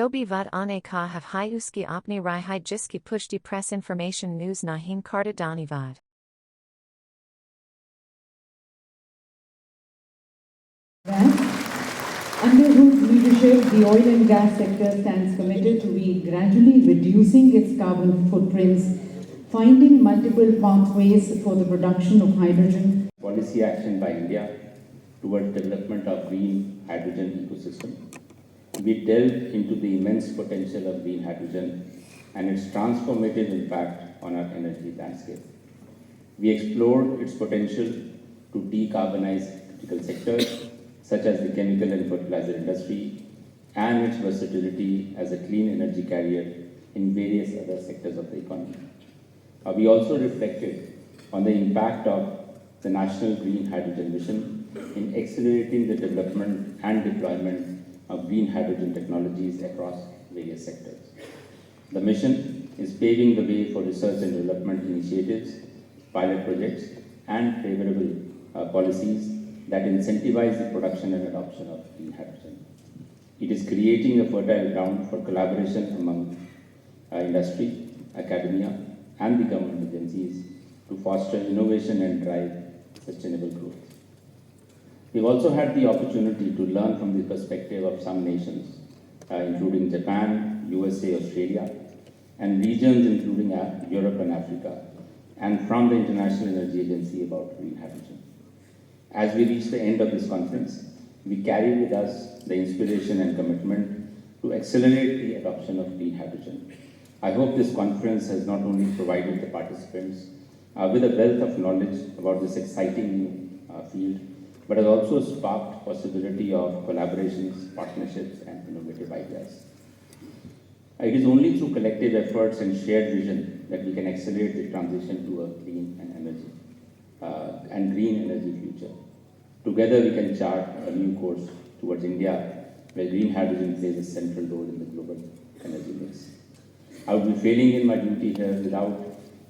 जो भी वाद आने का है उसकी अपनी राय है जिसकी पुष्टि press information news नहीं करता धन्यवाद। Under whose leadership the oil and gas sector stands committed to be gradually reducing its carbon footprints, finding multiple pathways for the production of hydrogen. Policy action by India towards development of green hydrogen ecosystem. We delved into the immense potential of green hydrogen and its transformative impact on our energy landscape. We explored its potential to decarbonize critical sectors such as the chemical and fertilizer industry and its versatility as a clean energy carrier in various other sectors of the economy. We also reflected on the impact of the National Green Hydrogen Mission in accelerating the development and deployment of green hydrogen technologies across various sectors. The mission is paving the way for research and development initiatives, pilot projects, and favorable policies that incentivize the production and adoption of green hydrogen. It is creating a fertile ground for collaboration among industry, academia, and the government agencies to foster innovation and drive sustainable growth. We've also had the opportunity to learn from the perspective of some nations, including Japan, USA, Australia, and regions including Europe and Africa, and from the International Energy Agency about green hydrogen. As we reach the end of this conference, we carry with us the inspiration and commitment to accelerate the adoption of green hydrogen. I hope this conference has not only provided the participants with a wealth of knowledge about this exciting new field, but has also sparked possibility of collaborations, partnerships, and innovative ideas. It is only through collective efforts and shared vision that we can accelerate the transition to a clean and green energy future. Together we can chart a new course towards India, where green hydrogen plays a central role in the global energy mix. I would be failing in my duty here without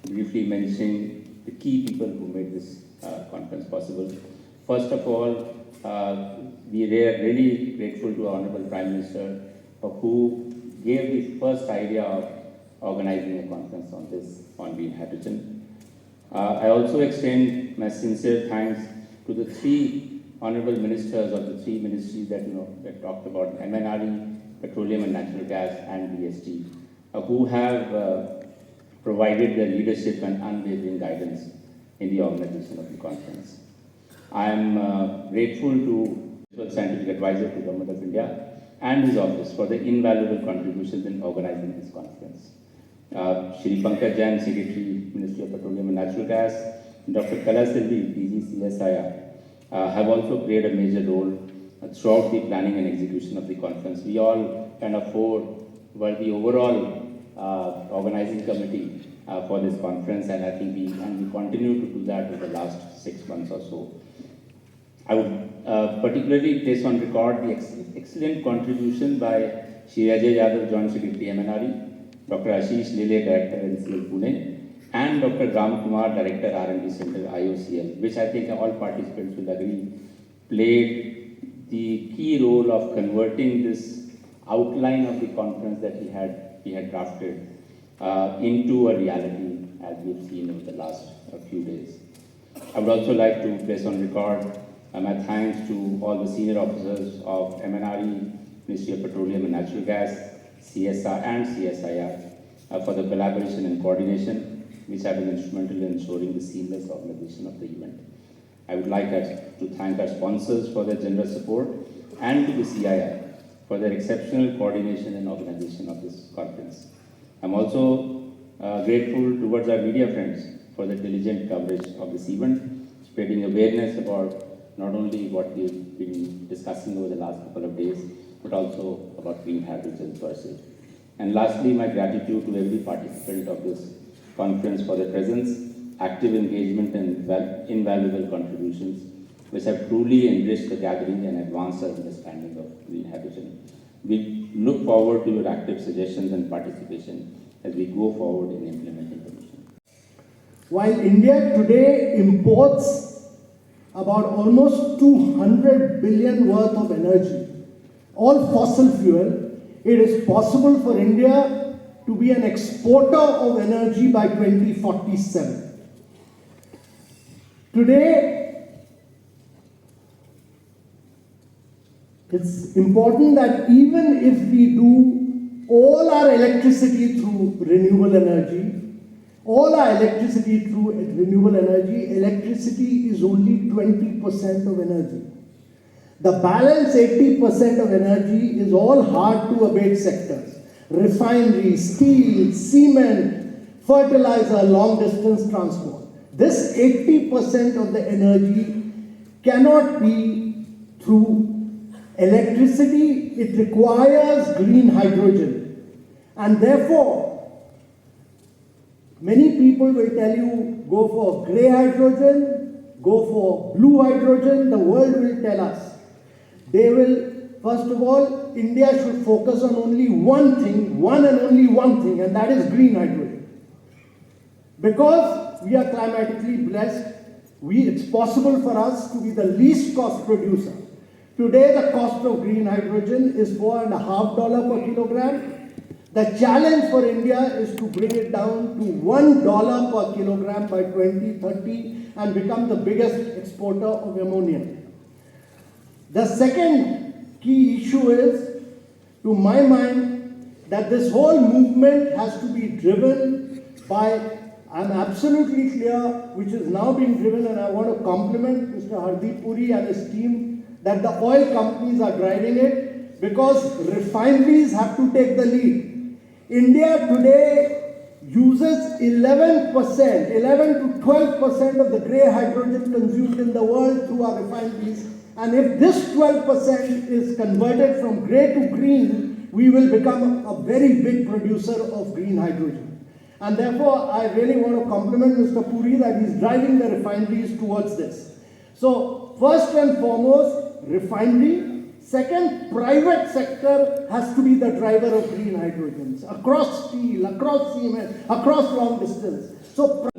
briefly mentioning the key people who made this conference possible. First of all, we are really grateful to our Honorable Prime Minister who gave the first idea of organizing a conference on green hydrogen. I also extend my sincere thanks to the three honorable ministers of the three ministries that talked about MNRE, Petroleum and Natural Gas, and DST, who have provided their leadership and unwavering guidance in the organization of the conference. I am grateful to the Scientific Advisor to the Government of India and his office for the invaluable contributions in organizing this conference. Shri Pankaj Jain, Secretary, Ministry of Petroleum and Natural Gas, Dr. Kala Selvi, DG CSIR, have also played a major role throughout the planning and execution of the conference. We all four were the overall organizing committee for this conference, and I think we continue to do that over the last 6 months or so. I would particularly place on record the excellent contribution by Shri Ajay Yadav, Joint Secretary, MNRE, Dr. Ashish Lele, Director, NCL Pune, and Dr. Ram Kumar, Director, R&D Center, IOCL, which I think all participants will agree played the key role of converting this outline of the conference that we had drafted into a reality, as we've seen over the last few days. I would also like to place on record my thanks to all the senior officers of MNRE, Ministry of Petroleum and Natural Gas, CSR and CSIR for the collaboration and coordination, which have been instrumental in ensuring the seamless organization of the event. I would like to thank our sponsors for their generous support and to the CII for their exceptional coordination and organization of this conference. I'm also grateful towards our media friends for the diligent coverage of this event, spreading awareness about not only what we've been discussing over the last couple of days, but also about green hydrogen per se. And lastly, my gratitude to every participant of this conference for their presence, active engagement, and invaluable contributions, which have truly enriched the gathering and advanced our understanding of green hydrogen. We look forward to your active suggestions and participation as we go forward in implementing the mission. While India today imports about almost 200 billion worth of energy, all fossil fuel, it is possible for India to be an exporter of energy by 2047. Today, it's important that even if we do all our electricity through renewable energy, electricity is only 20% of energy. The balance 80% of energy is all hard to abate sectors. Refinery, steel, cement, fertilizer, long distance transport. This 80% of the energy cannot be through electricity. It requires green hydrogen. And therefore, many people will tell you, go for grey hydrogen, go for blue hydrogen. The world will tell us. They will, first of all, India should focus on only one thing, one and only one thing, and that is green hydrogen. Because we are climatically blessed, it's possible for us to be the least cost producer. Today, the cost of green hydrogen is $4.50 per kilogram. The challenge for India is to bring it down to $1 per kilogram by 2030 and become the biggest exporter of ammonia. The second key issue is, to my mind, that this whole movement has to be driven by, I'm absolutely clear, which is now being driven, and I want to compliment Mr. Hardeep Puri and his team, that the oil companies are driving it, because refineries have to take the lead. India today uses 11 to 12% of the grey hydrogen consumed in the world through our refineries. And if this 12% is converted from grey to green, we will become a very big producer of green hydrogen. And therefore, I really want to compliment Mr. Puri that he's driving the refineries towards this. So, first and foremost, refinery. Second, private sector has to be the driver of green hydrogens across steel, across cement, across long distance. So,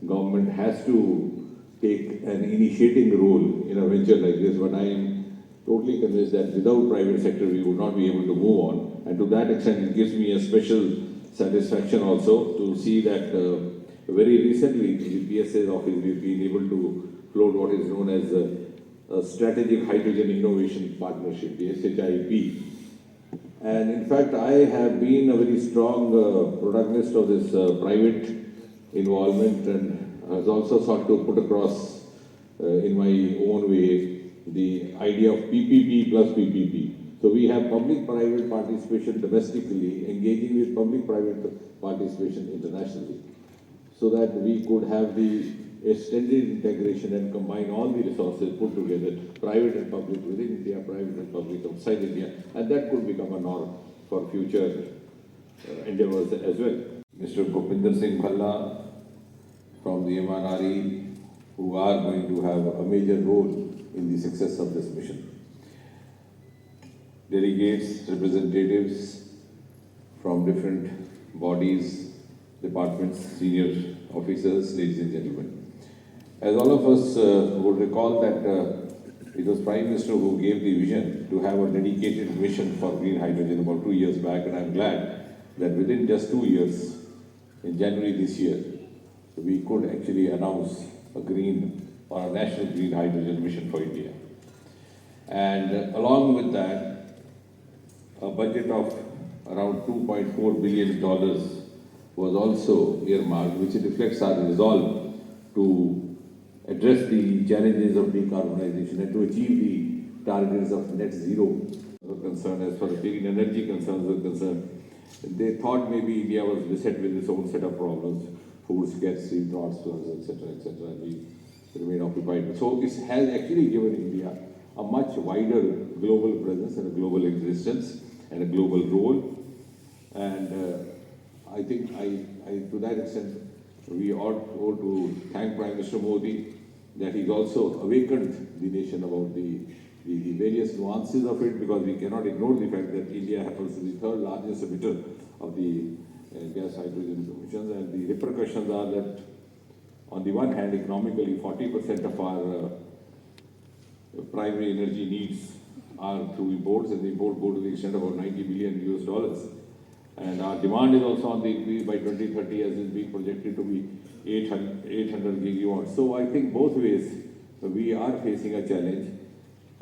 government has to take an initiating role in a venture like this, but I am totally convinced that without private sector we would not be able to move on. And to that extent, it gives me a special satisfaction also to see that very recently in the PSA's office we've been able to float what is known as a Strategic Hydrogen Innovation Partnership, the SHIP. And in fact, I have been a very strong protagonist of this private involvement, and has also sought to put across in my own way the idea of PPP plus PPP. So we have public-private participation domestically, engaging with public-private participation internationally, so that we could have the extended integration and combine all the resources put together, private and public within India, private and public outside India, and that could become a norm for future endeavors as well. Mr. Bhupinder S Bhalla from the MRRE, who are going to have a major role in the success of this mission. Delegates, representatives from different bodies, departments, senior officers, ladies and gentlemen. As all of us would recall that it was Prime Minister who gave the vision to have a dedicated mission for green hydrogen about 2 years back, and I'm glad that within just 2 years, in January this year, we could actually announce a national green hydrogen mission for India. And along with that, a budget of around $2.4 billion was also earmarked, which reflects our resolve to address the challenges of decarbonization and to achieve the targets of net zero were concerned. As far as clean energy concerns were concerned, they thought maybe India was beset with its own set of problems, food scarcity, transfers, etc., and we remain occupied. So it has actually given India a much wider global presence and a global existence and a global role. And I think to that extent, we ought to thank Prime Minister Modi that he's also awakened the nation about the various nuances of it, because we cannot ignore the fact that India happens to be the third largest emitter of the gas hydrogen emissions, and the repercussions are that on the one hand, economically 40% of our primary energy needs are through imports, and the import go to the extent of about $90 billion US. And our demand is also on the increase by 2030, as is being projected to be 800 gigawatts. So I think both ways we are facing a challenge,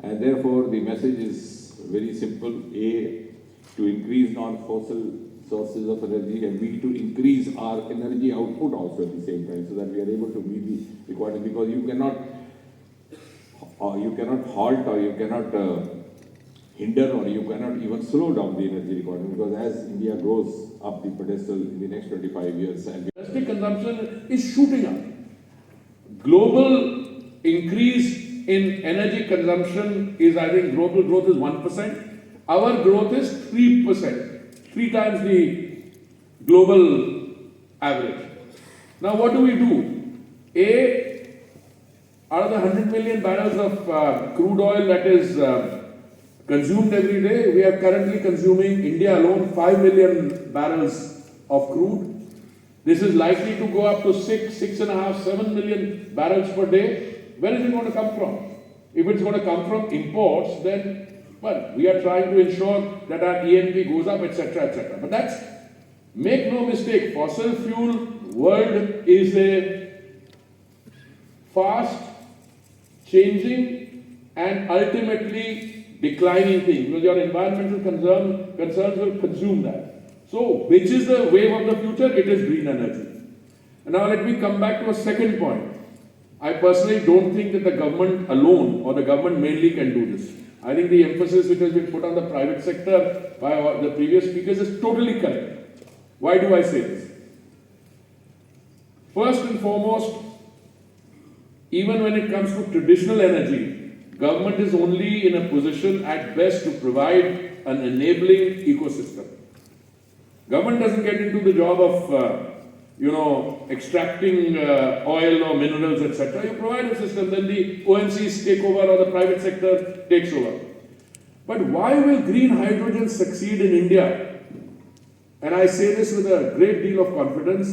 and therefore the message is very simple: A, to increase non-fossil sources of energy, and B, to increase our energy output also at the same time, so that we are able to meet the requirement. Because you cannot halt, or you cannot hinder, or you cannot even slow down the energy requirement, because as India grows up the pedestal in the next 25 years, and domestic consumption is shooting up. Global increase in energy consumption is, I think, global growth is 1%. Our growth is 3%, 3 times the global average. Now, what do? A, out of the 100 million barrels of crude oil that is consumed every day, we are currently consuming, India alone, 5 million barrels of crude. This is likely to go up to 6.5, 7 million barrels per day. Where is it going to come from? If it's going to come from imports, then, well, we are trying to ensure that our E&P goes up, etc., etc. But that's, make no mistake, fossil fuel world is a fast changing and ultimately declining thing, because your environmental concerns will consume that. So, which is the wave of the future? It is green energy. And now let me come back to a second point. I personally don't think that the government alone, or the government mainly, can do this. I think the emphasis which has been put on the private sector by the previous speakers is totally correct. Why do I say this? First and foremost, even when it comes to traditional energy, government is only in a position at best to provide an enabling ecosystem. Government doesn't get into the job of extracting oil or minerals, etc. You provide a system, then the OMCs take over, or the private sector takes over. But why will green hydrogen succeed in India? And I say this with a great deal of confidence.